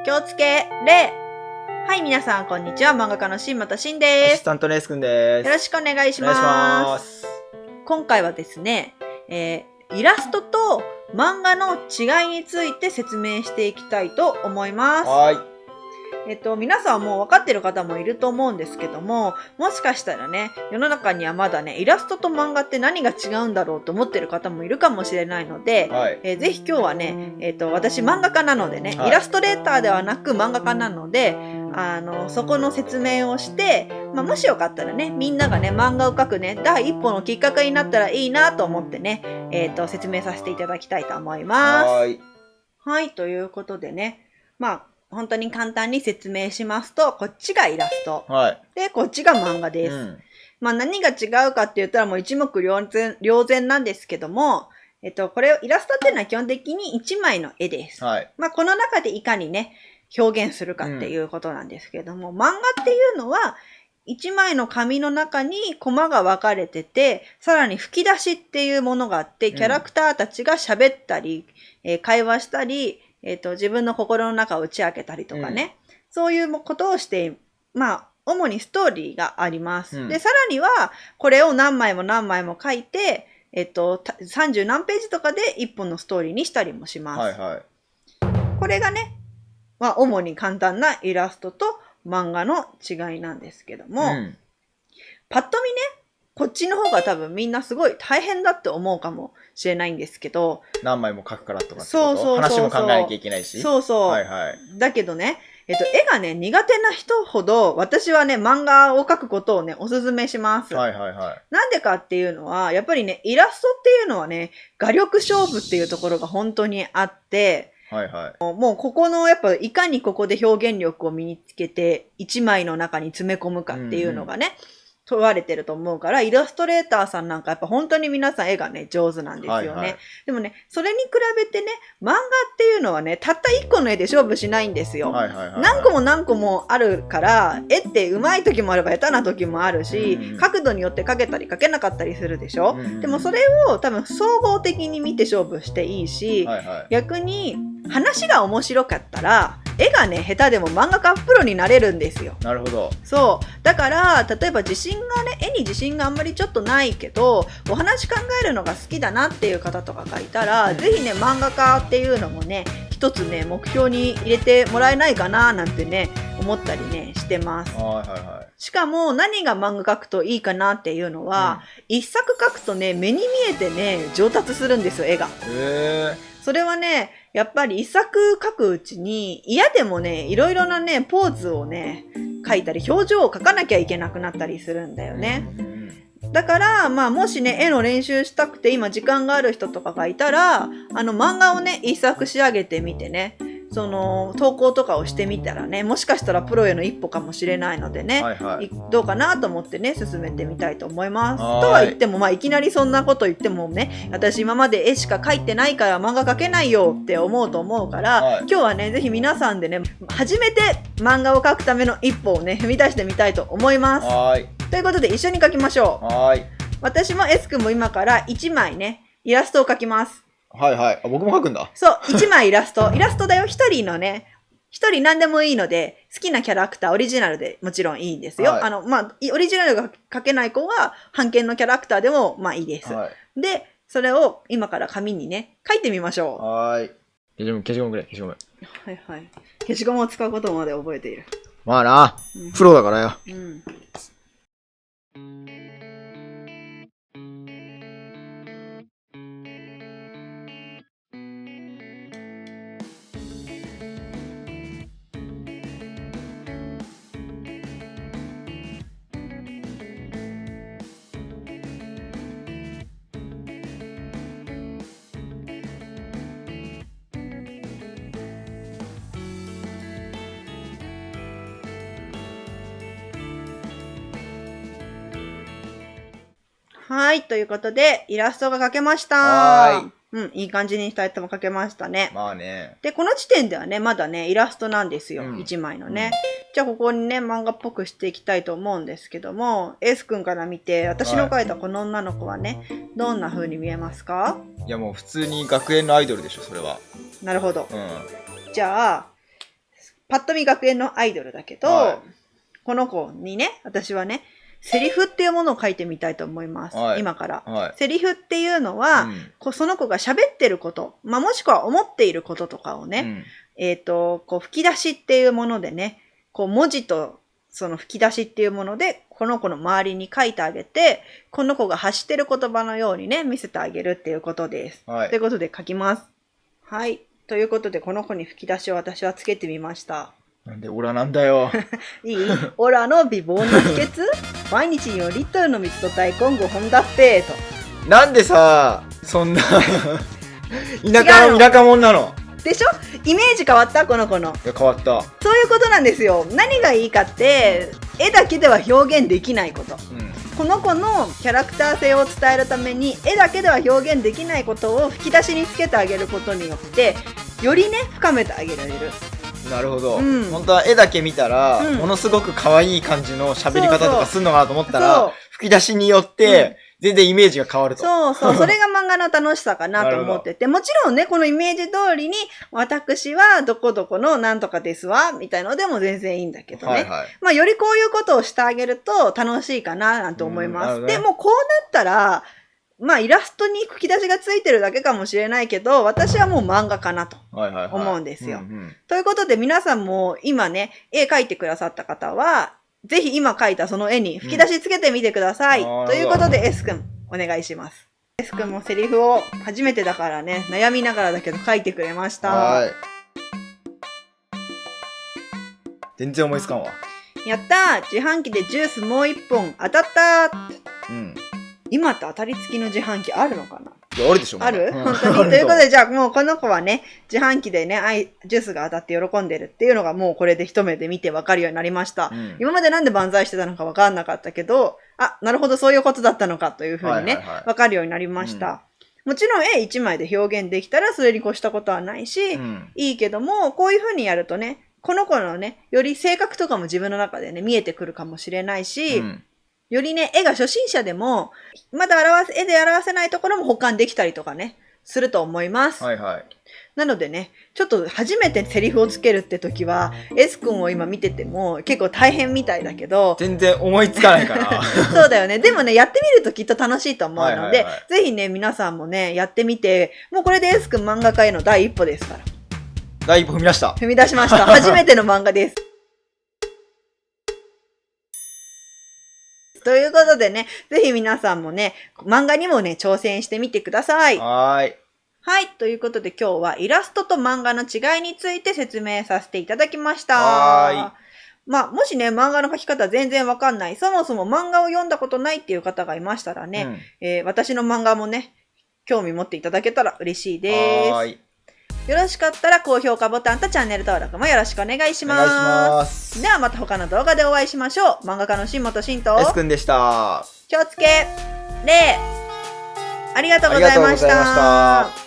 気をつけ礼。はい、皆さんこんにちは。漫画家の新又慎でアシす。スタントのエースくんです。よろしくお願いしお願いしま。ますす。今回はですね、イラストと漫画の違いについて説明していきたいと思います。はーい。皆さんもう分かってる方もいると思うんですけども、もしかしたらね、世の中にはまだね、イラストと漫画って何が違うんだろうと思ってる方もいるかもしれないので、はい。ぜひ今日はね、私漫画家なのでね、はいイラストレーターではなく漫画家なので、そこの説明をして、もしよかったらね、みんながね、漫画を描くね、第一歩のきっかけになったらいいなと思ってね、説明させていただきたいと思います。はーい。はい、ということでね、本当に簡単に説明しますと、こっちがイラスト。はい。で、こっちが漫画です。何が違うかって言ったらもう一目瞭然なんですけども、これをイラストっていうのは基本的に一枚の絵です。はい。この中でいかにね、表現するかっていうことなんですけども、漫画っていうのは、一枚の紙の中にコマが分かれてて、さらに吹き出しっていうものがあって、キャラクターたちが喋ったり、会話したり、自分の心の中を打ち明けたりとかね、そういうことをして、主にストーリーがあります。で、さらには、これを何枚も何枚も書いて、30何ページとかで一本のストーリーにしたりもします。はいはい。これがね、主に簡単なイラストと漫画の違いなんですけども、パッと見ね、こっちの方が多分みんなすごい大変だって思うかもしれないんですけど、何枚も書くからとかってこと。そう話も考えなきゃいけないし。そうそう。はいはい。だけどね、絵がね、苦手な人ほど、私はね、漫画を描くことをね、おすすめします。はいはいはい。なんでかっていうのは、やっぱりね、イラストっていうのはね、画力勝負っていうところが本当にあって、はいはい。もうここのやっぱいかにここで表現力を身につけて一枚の中に詰め込むかっていうのがね、問われてると思うから、イラストレーターさんなんかやっぱ本当に皆さん絵がね、上手なんですよね。はいはい。でもね、それに比べてね、漫画っていうのはね、たった1個の絵で勝負しないんですよ。はいはいはい。何個も何個もあるから、絵って上手い時もあれば下手な時もあるし、角度によって描けたり描けなかったりするでしょ。でもそれを多分総合的に見て勝負していいし、逆に話が面白かったら、絵がね、下手でも漫画家プロになれるんですよ。なるほど。そう。だから、例えば絵に自信があんまりちょっとないけど、お話考えるのが好きだなっていう方とかがいたら、ぜひね、漫画家っていうのもね、一つね、目標に入れてもらえないかななんてね、思ったりね、してます。はいはいはい。しかも、何が漫画描くといいかなっていうのは、一作描くとね、目に見えてね、上達するんですよ、絵が。それはね、やっぱり一作描くうちに嫌でもね、いろいろなね、ポーズをね、描いたり、表情を描かなきゃいけなくなったりするんだよね。だから、もしね、絵の練習したくて今時間がある人とかがいたら、漫画をね、一作仕上げてみてね、投稿とかをしてみたらね、もしかしたらプロへの一歩かもしれないのでね、どうかなと思ってね、進めてみたいと思います。とは言っても、いきなりそんなこと言ってもね、私今まで絵しか描いてないから漫画描けないよって思うと思うから、今日はね、ぜひ皆さんでね、初めて漫画を描くための一歩をね、踏み出してみたいと思います。ということで、一緒に描きましょう。私も S 君も今から1枚ね、イラストを描きます。はいはい。僕も描くんだ。そう、1枚イラストだよ。1人のね、1人何でもいいので、好きなキャラクター、オリジナルでもちろんいいんですよ。オリジナルが描けない子は、版権のキャラクターでも、いいです。で、それを今から紙にね、書いてみましょう。消しゴムくれ、消しゴム。はいはい。消しゴムを使うことまで覚えている。まあな、プロだからよ。はい、ということで、イラストが描けました。いい感じに2人とも描けましたね。で、この時点ではね、まだね、イラストなんですよ。1枚のね。じゃあ、ここにね、漫画っぽくしていきたいと思うんですけども、エース君から見て、私の描いたこの女の子はね、どんな風に見えますか？いや、もう普通に学園のアイドルでしょ、それは。なるほど。じゃあ、パッと見学園のアイドルだけど、はい、この子にね、私はね、セリフっていうものを書いてみたいと思います。はい、今から、はい。セリフっていうのは、その子が喋ってること、まあ、もしくは思っていることとかをね、こう吹き出しっていうものでね、こう文字とその吹き出しっていうもので、この子の周りに書いてあげて、この子が発してる言葉のようにね、見せてあげるっていうことです。はい、ということで書きます。はい。ということで、この子に吹き出しを私はつけてみました。なんでオラなんだよ。いい？オラの美貌の秘訣毎日4リットルの水と大根5本だってと。なんでさ、そんな田舎者なのでしょ？イメージ変わった？この子の。いや、変わった。そういうことなんですよ。何がいいかって、絵だけでは表現できないこと。この子のキャラクター性を伝えるために、絵だけでは表現できないことを吹き出しにつけてあげることによって、よりね、深めてあげられる。なるほど。本当は絵だけ見たら、ものすごく可愛い感じの喋り方とかするのかなと思ったら、吹き出しによって、全然イメージが変わると。そうそう。それが漫画の楽しさかなと思ってて、もちろんね、このイメージ通りに、私はどこどこのなんとかですわ、みたいのでも全然いいんだけどね。はいはい、まあ、よりこういうことをしてあげると楽しいかな、なんて思います。で、もうこうなったら、まあ、イラストに吹き出しがついてるだけかもしれないけど、私はもう漫画かなと思うんですよ。ということで、皆さんも今ね、絵描いてくださった方は、ぜひ今描いたその絵に吹き出しつけてみてください。ということで、S 君、お願いします。S 君もセリフを初めてだからね、悩みながらだけど書いてくれました。はい。全然思いつかんわ。やったー！自販機でジュースもう1本当たったー！今って当たり付きの自販機あるのかな？いや、あるでしょ。ある？本当に。ということで、じゃあもうこの子はね、自販機でね、ジュースが当たって喜んでるっていうのがもうこれで一目で見てわかるようになりました。今までなんで万歳してたのかわかんなかったけど、あ、なるほど、そういうことだったのかというふうにね、わかるようになりました。もちろん絵1枚で表現できたらそれに越したことはないし、いいけども、こういうふうにやるとね、この子のね、より性格とかも自分の中でね、見えてくるかもしれないし、よりね、絵が初心者でも、まだ絵で表せないところも補完できたりとかね、すると思います。はいはい。なのでね、ちょっと初めてセリフをつけるって時は、S 君を今見てても結構大変みたいだけど。全然思いつかないから。そうだよね。でもね、やってみるときっと楽しいと思うので、ぜひね、皆さんもね、やってみて、もうこれで S 君漫画家への第一歩ですから。第一歩踏み出した。踏み出しました。初めての漫画です。ということでね、ぜひ皆さんもね、漫画にもね、挑戦してみてください。はい。ということで今日はイラストと漫画の違いについて説明させていただきました。まあ、もしね、漫画の描き方全然わかんない、そもそも漫画を読んだことないっていう方がいましたらね、私の漫画もね、興味持っていただけたら嬉しいです。よろしかったら高評価ボタンとチャンネル登録もよろしくお願いします。お願いします。ではまた他の動画でお会いしましょう。漫画家の新本慎と S 君でした。気をつけ、礼、ありがとうございました。